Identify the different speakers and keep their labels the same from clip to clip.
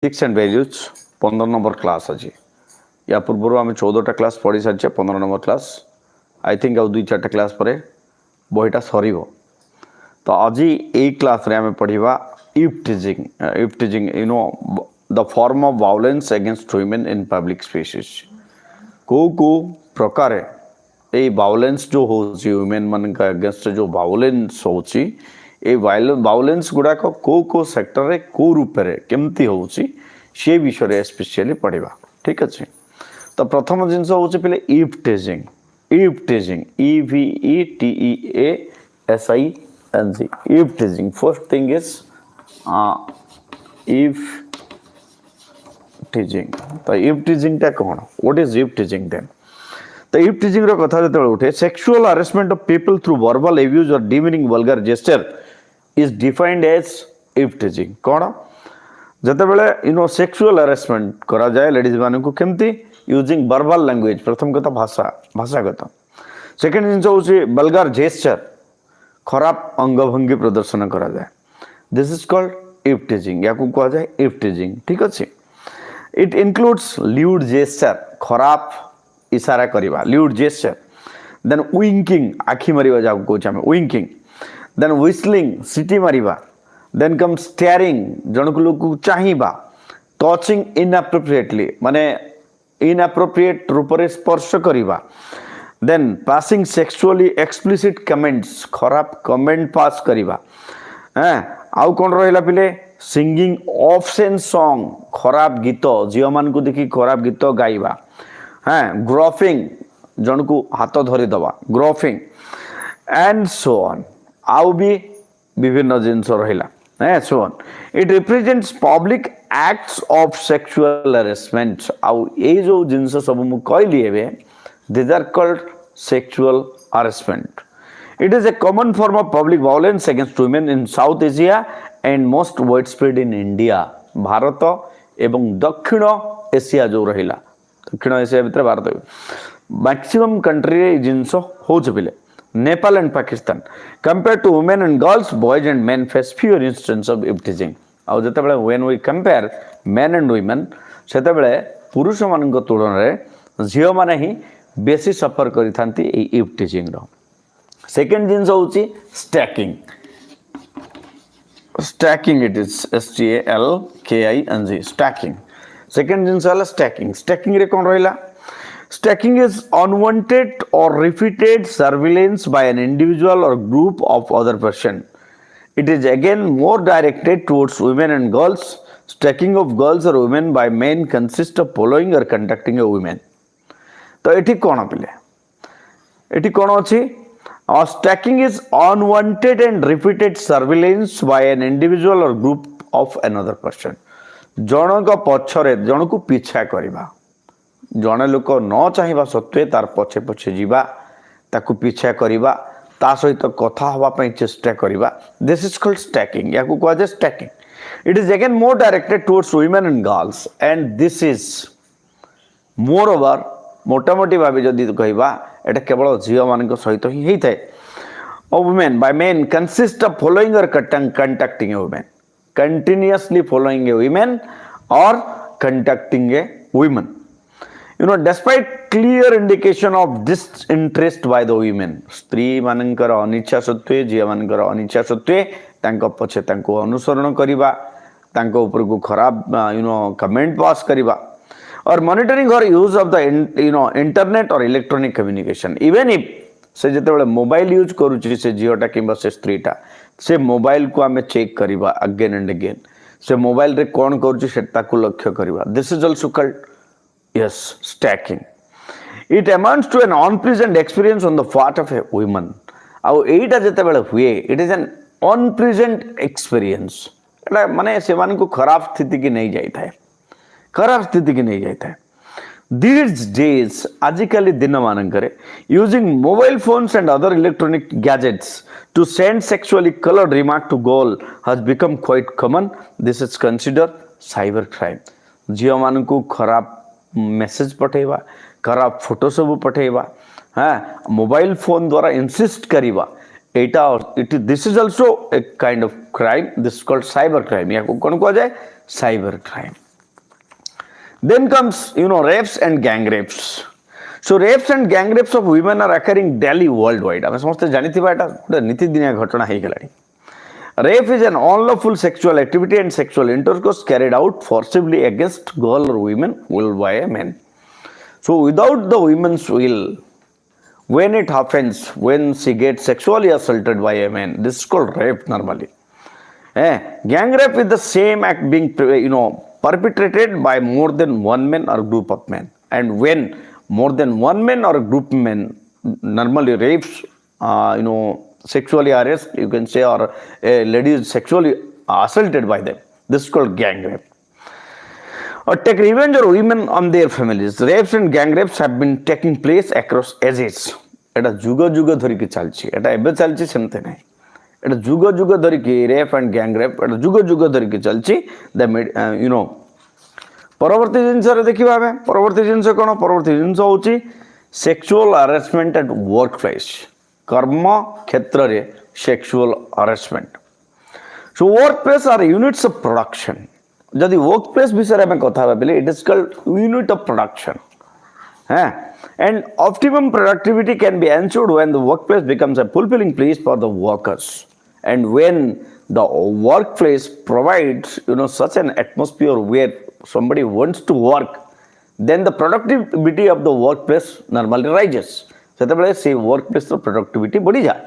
Speaker 1: Basics and values 15 number class अच्छी या पूर्व आम 14टा क्लास पढ़ी सारी 15 नंबर क्लास आई थिंक आउ 2-4टा क्लास पर बहीटा सर तो आज यही क्लास रे आम पढ़ा if टीजिंग you know the form of violence against women in public spaces को प्रकार ये वायलेंस जो होची वुमेन मान अगेंस्ट जो वायलेंस होची ए वायलेंस गुड़ाक को सेक्टर रे को रूप रे केमती होची से विषय स्पेशली पढ़ा ठीक अच्छे। तो प्रथम जिनस हूँ पे eve teasing EVETEASING eve teasing first thing is eve teasing. तो इफ टीजिंग टा कौन what is eve teasing then. तो इफ टीजिंग रो कथा जते उठे sexual harassment of people through verbal abuse or demeaning vulgar gesture is defined as eve teasing कौन जते बेले यू नो सेक्सुअल हरासमेंट करा जाए लेडीज मान को केमती यूजिंग वर्बल लैंग्वेज प्रथम कथा भाषागत सेकंड जिनस होची वल्गर जेस्चर खराब अंगभंगी प्रदर्शन करा जाए दिस इज कॉल्ड इफ टीजिंग या को कहा जाए इफ टीजिंग ठीक अच्छे। इट इंक्लूड्स ल्यूड जेस्चर खराब इशारा करवा ल्यूड जेस्चर देन विंकिंग आखि मारिबा जा को चाहे विंकिंग देन व्हिस्टलिंग सिटी मारिबा देन कम स्टेयरिंग जन को लोग चाहिबा टचिंग इनएप्रोप्रिएटली माने इनएप्रोप्रिएट रूप रे स्पर्श करवा then passing sexually explicit comments खराब कमेंट पास करवा आउ कौन रहा पिले सिंगिंग ऑफसेन सॉन्ग खराब गीत झील मान को देखी खराब गीत गाइबा ग्रफिंग जन को हाथ धरी दबा ग्रफिंग एंड सो ऑन आउ भी विभिन्न जिनस रहा so on it represents public acts of sexual harassment आउ ये जो जिनस सब मु कहली एबे this are called sexual harassment. It is a common form of public violence against women in South Asia and most widespread in India. Bharat एवं दक्षिण एशिया जो रहिला दक्षिण एशिया भितर भारत मैक्सिमम कंट्री रे जिंस हो पिले Nepal and Pakistan compare to women and girls boys and men face fewer instances of eve teasing आउ जते बेले when we compare men and women सेते बेले पुरुष मानक तुलन रे झियो माने ही बेसी सफर करि थांती ए इफ टीजिंग रो। सेकेंड जिनस होची stalking it is STALKING stalking second जिनस वाला स्टैकिंग रे कौन रहिला stalking is unwanted or repeated surveillance by an individual or group of other person it is again more directed towards women and girls stalking of girls or women by men consist of following or conducting a women. तो एठी कौन पिले एठी कौन अछि stacking is unwanted and repeated surveillance by an individual or group of another person जनक पछरे जन को पीछा करवा जने लोक न चाहिबा सत्वे तार पछे पछे जीवा ताकू पीछा करवा ता सहित कथा हवा पई चेष्टा करवा दिस इज कॉल्ड स्टैकिंग या को कहा जाय stacking. It is again more directed towards women and girls and this is more over मोटामोटी भाव जदि कहवा एटा केवल झील मान सहित ही होता है women by men consist of following or conducting a women continuously following A women और conducting a women you know despite clear indication of disinterest by the women स्त्री मानकर अनिच्छा सत्वे झील मानकर अनिच्छा सत्वे तांको पछे तांको अनुसरण करिबा तांको ऊपर को खराब यू नो कमेंट पास करिबा और मॉनिटरिंग और use of the you know internet और इलेक्ट्रॉनिक कम्युनिकेशन इवन इफ से जते बेले मोबाइल यूज करूची से झीलटा किंबा से स्त्रीटा से मोबाइल को आमे चेक करिबा अगेन एंड अगेन से मोबाइल रे कोन करूची सेटा को लक्ष्य करिबा this is also called as stalking. It amounts to an unpleasant experience on the part of a woman आउ एटा जते बेले हुए it is an unpleasant experience एटा माने से मान को खराब स्थिति की नहीं जाई थाए खराब स्थिति की नहीं जाता है। These days आजिकली दिन मानकरे using mobile phones and other electronic gadgets to send sexually colored remark to girl has become quite common. This is considered cyber crime. झियो मान को खराब मैसेज पठेबा खराब फोटो सब पठेबा मोबाइल फोन द्वारा इंसिस्ट करिबा एटा it this is also a kind of crime this called cyber crime या को कौन कहा जाए cyber crime. Then comes, rapes and gang rapes. So rapes and gang rapes of women are occurring daily worldwide. ଆମେ ସମସ୍ତେ ଜାଣିଥିବା ଏଟା ଗୋଟେ ନୀତିଦିନିଆ ଘଟଣା ହେଇଗଲାଣି. Rape is an unlawful sexual activity and sexual intercourse carried out forcibly against girl or women willed by a man. So without the woman's will, when it happens, when she gets sexually assaulted by a man, this is called rape normally. Gang rape is the same act being, perpetrated by more than one man or group of men. And when more than one man or a group of men normally rapes, sexually harassed, you can say, or a lady is sexually assaulted by them. This is called gang rape. Or take revenge or women on their families. Rapes and gang rapes have been taking place across ages. এটা যুগ যুগ ধরিকি চালছি, এটা এবে চালছি সেমতে নাই, এটা যুগ যুগ ধরিকি রেপ এন্ড গ্যাং রেপ এটা যুগ যুগ ধরিকি চালছি. পরবর্তী জিনিসরে ଦେଖିବା ଆମେ ପରବର୍ତ୍ତୀ ଜିନିଷ କ'ଣ? ପରବର୍ତ୍ତୀ ଜିନିଷ ହେଉଛି sexual harassment at work place. କର୍ମ କ୍ଷେତ୍ରରେ sexual harassment. So work place are units of production. ଯଦି ୱାର୍କ ପ୍ଲେସ୍ ବିଷୟରେ ଆମେ କଥା ହେବା ବେଲେ it is called unit of production. And optimum productivity can be ensured when the workplace becomes a fulfilling place for the workers. And when the workplace provides, such an atmosphere where somebody wants to work, then the productivity of the workplace normally rises. ସେତେବେଳେ ସେ workplace productivity ବଢ଼ିଯାଏ.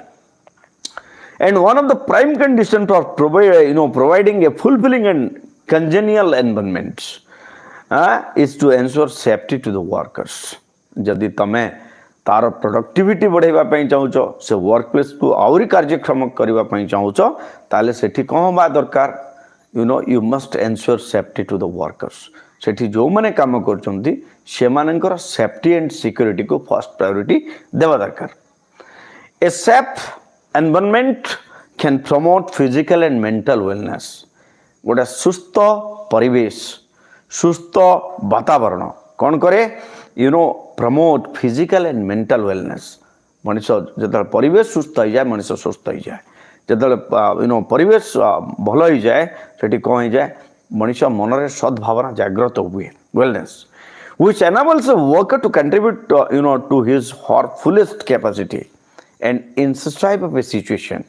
Speaker 1: And one of the prime conditions for providing a fulfilling and congenial environment is to ensure safety to the workers. ଯଦି ତମେ ତାର productivity ବଢ଼ାଇବା ପାଇଁ ଚାହୁଁଛ, ସେ ୱାର୍କ ପ୍ଲେସ୍କୁ ଆହୁରି କାର୍ଯ୍ୟକ୍ଷମ କରିବା ପାଇଁ ଚାହୁଁଛ, ତାହେଲେ ସେଠି କ'ଣ ହେବା ଦରକାର? You must ensure safety to the workers. ସେଠି ଯେଉଁମାନେ କାମ କରୁଛନ୍ତି ସେମାନଙ୍କର ସେଫ୍ଟି ଆଣ୍ଡ ସିକ୍ୟୁରିଟିକୁ ଫାର୍ଷ୍ଟ ପ୍ରାୟୋରିଟି ଦେବା ଦରକାର. A safe environment can promote physical and mental wellness. ଗୋଟେ ସୁସ୍ଥ ପରିବେଶ, ସୁସ୍ଥ ବାତାବରଣ କ'ଣ କରେ? Promote physical and mental wellness. ମଣିଷ ଯେତେବେଳେ ପରିବେଶ ସୁସ୍ଥ ହେଇଯାଏ, ମଣିଷ ସୁସ୍ଥ ହେଇଯାଏ. ଯେତେବେଳେ ପରିବେଶ ଭଲ ହେଇଯାଏ, ସେଠି କ'ଣ ହେଇଯାଏ? ମଣିଷ ମନରେ ସଦ୍ଭାବନା ଜାଗ୍ରତ ହୁଏ. Wellness which enables a worker to contribute to his or fullest capacity. And in such type of a situation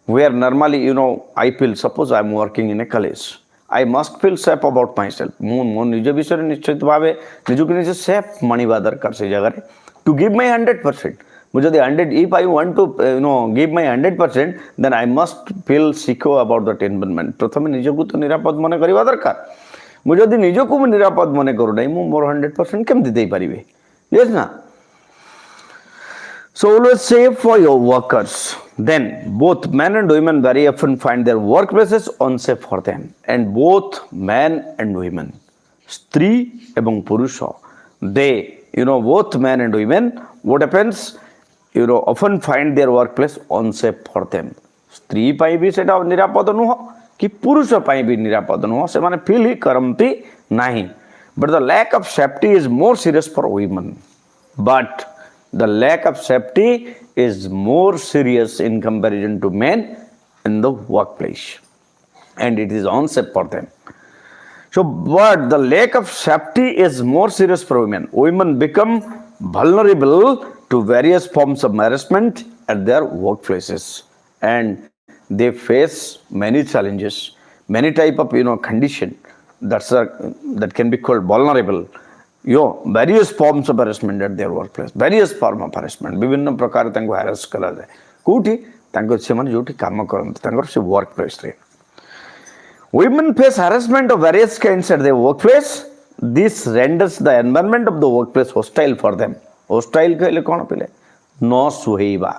Speaker 1: where normally I feel, suppose I am working in a college, I must feel safe about myself. ମୁଁ ନିଜ ବିଷୟରେ ନିଶ୍ଚିତ ଭାବେ ନିଜକୁ ନିଜେ safe ମାନିବା ଦରକାର ସେ ଜାଗାରେ, to give my 100%. ମୁଁ ଯଦି if I want to give my 100%, then I must feel secure about that environment. ପ୍ରଥମେ ନିଜକୁ ତ ନିରାପଦ ମନେ କରିବା ଦରକାର. ମୁଁ ଯଦି ନିଜକୁ ନିରାପଦ ମନେ କରୁନାହିଁ, ମୁଁ ମୋର 100% କେମିତି ଦେଇପାରିବି? yes ନା? So always save for your workers. Then both men and women very often find their workplaces unsafe for them. And both men and women, ସ୍ତ୍ରୀ ଏବଂ ପୁରୁଷ, they, both men and women, what happens? Often find their workplace unsafe for them. ସ୍ତ୍ରୀ ପାଇଁ ବି ସେଟା ନିରାପଦ ନୁହଁ କି ପୁରୁଷ ପାଇଁ ବି ନିରାପଦ ନୁହଁ, ସେମାନେ ଫିଲ୍ ହିଁ କରନ୍ତି ନାହିଁ. But the lack of safety is more serious for women. The lack of safety is more serious in comparison to men in the workplace, and it is unsafe for them. So, but the lack of safety is more serious for women. Women become vulnerable to various forms of harassment at their workplaces, and they face many challenges, many type of condition that can be called vulnerable. various forms of harassment at their workplace, various form of harassment, ବିଭିନ୍ନ ପ୍ରକାର ତାଙ୍କୁ harass କରାଯାଏ. କୋଉଠି? ତାଙ୍କର ସେମାନେ ଯୋଉଠି କାମ କରନ୍ତି ତାଙ୍କର ସେ work place ରେ. Women face harassment of various kinds at their workplace. This renders the environment of the workplace hostile for them. Hostile କହିଲେ କ'ଣ ପିଲେ? ନ ସୁହେଇବା,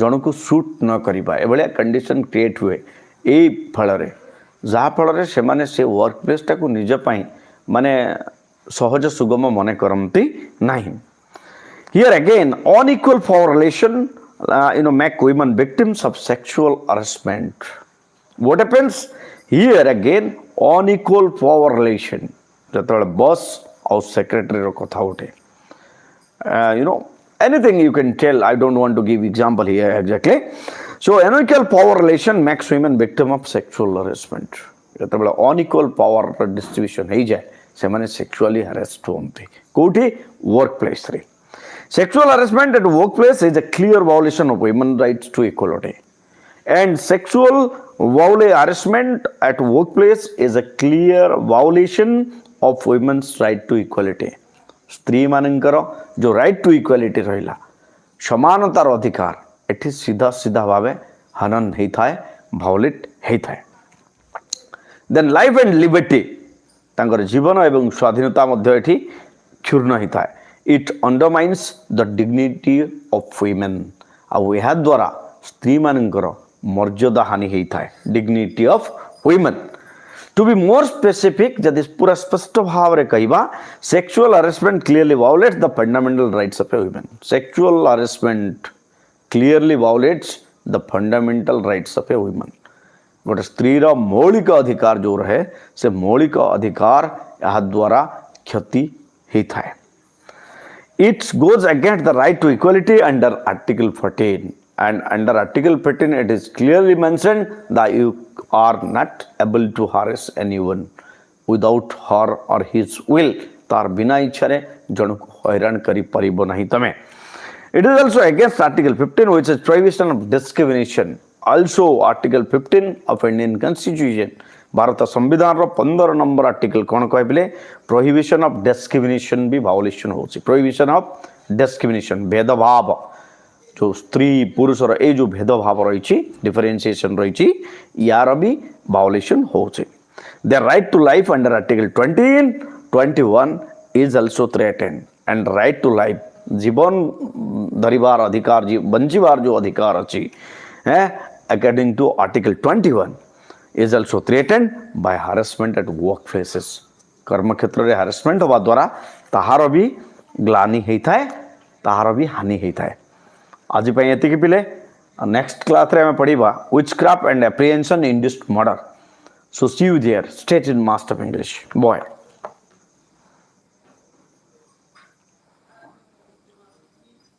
Speaker 1: ଜଣକୁ ସୁଟ୍ ନ କରିବା, ଏଭଳିଆ କଣ୍ଡିସନ କ୍ରିଏଟ୍ ହୁଏ ଏଇ ଫଳରେ, ଯାହା ଫଳରେ ସେମାନେ ସେ work place ଟାକୁ ନିଜ ପାଇଁ ମାନେ ସହଜ ସୁଗମ ମନେ କରନ୍ତି ନାହିଁ. Here again, unequal power relation make women victims of sexual harassment. What happens? Here again, unequal power relation. ଯେତେବେଳେ ବସ୍ ଆଉ ସେକ୍ରେଟାରୀର କଥା ଉଠେ, anything you can tell, I don't want to give example here exactly. So unequal power relation makes women victim of sexual harassment. ଯେତେବେଳେ unequal power distribution ହେଇଯାଏ, से माने sexually हरेस्ड होते कोठी वर्क प्लेस रे sexual harassment at workplace is a clear violation of women's rights to equality and sexual harassment at workplace is a clear violation of women's right to equality स्त्री मानकर जो right to equality रहिला समानतार अधिकार एठी सीधा सीधा भावे हनन होता है भायोलेट होता है देन लाइफ एंड लिबर्टी तांकर जीवन एवं स्वाधीनता मध्य एठी क्षुण्ण होता है it undermines the dignity of women आउ यह द्वारा स्त्री मानकर मर्यादा हानि होता है dignity of women to be more specific जदि पूरा स्पष्ट भाव रे कहबा sexual harassment clearly violates the fundamental rights of a women sexual harassment clearly violates the fundamental rights of a women गोटे स्त्रीर मौलिक अधिकार जो रहे से मौलिक अधिकार यह द्वारा क्षति होता है It goes against the right to equality under Article 14 and under Article 14 it is clearly mentioned that you are not able to harass anyone without her or his will तार बिना इच्छा रे जन को हैरान करी परिबो नहीं तमे It is also against Article 15 which is prohibition of discrimination also Article 15 of Indian Constitution Bharat संविधान रो 15 नंबर आर्टिकल कौन कहले प्रोहिबिशन ऑफ डिस्क्रिमिनेशन भी वायोलेशन होछि प्रोहिबिशन ऑफ डिस्क्रिमिनेशन भेदभाव जो स्त्री पुरुष रो ए जो भेदभाव रही डिफरेंशिएशन रही यार भी वायोलेशन होछि the right to life under article 21 is also threatened and right to life जीवन धरिबार अधिकार बंचिबार जो अधिकार अछि according to article 21 is also threatened by harassment at workplaces कर्म क्षेत्र रे harassment होबा द्वारा ताहार भी ग्लानि होता है ताहार भी हानि होता है आज पई एतिक पिले नेक्स्ट क्लास रे हम पढ़िबा witchcraft and apprehension induced murder so see you there stay in master of English boy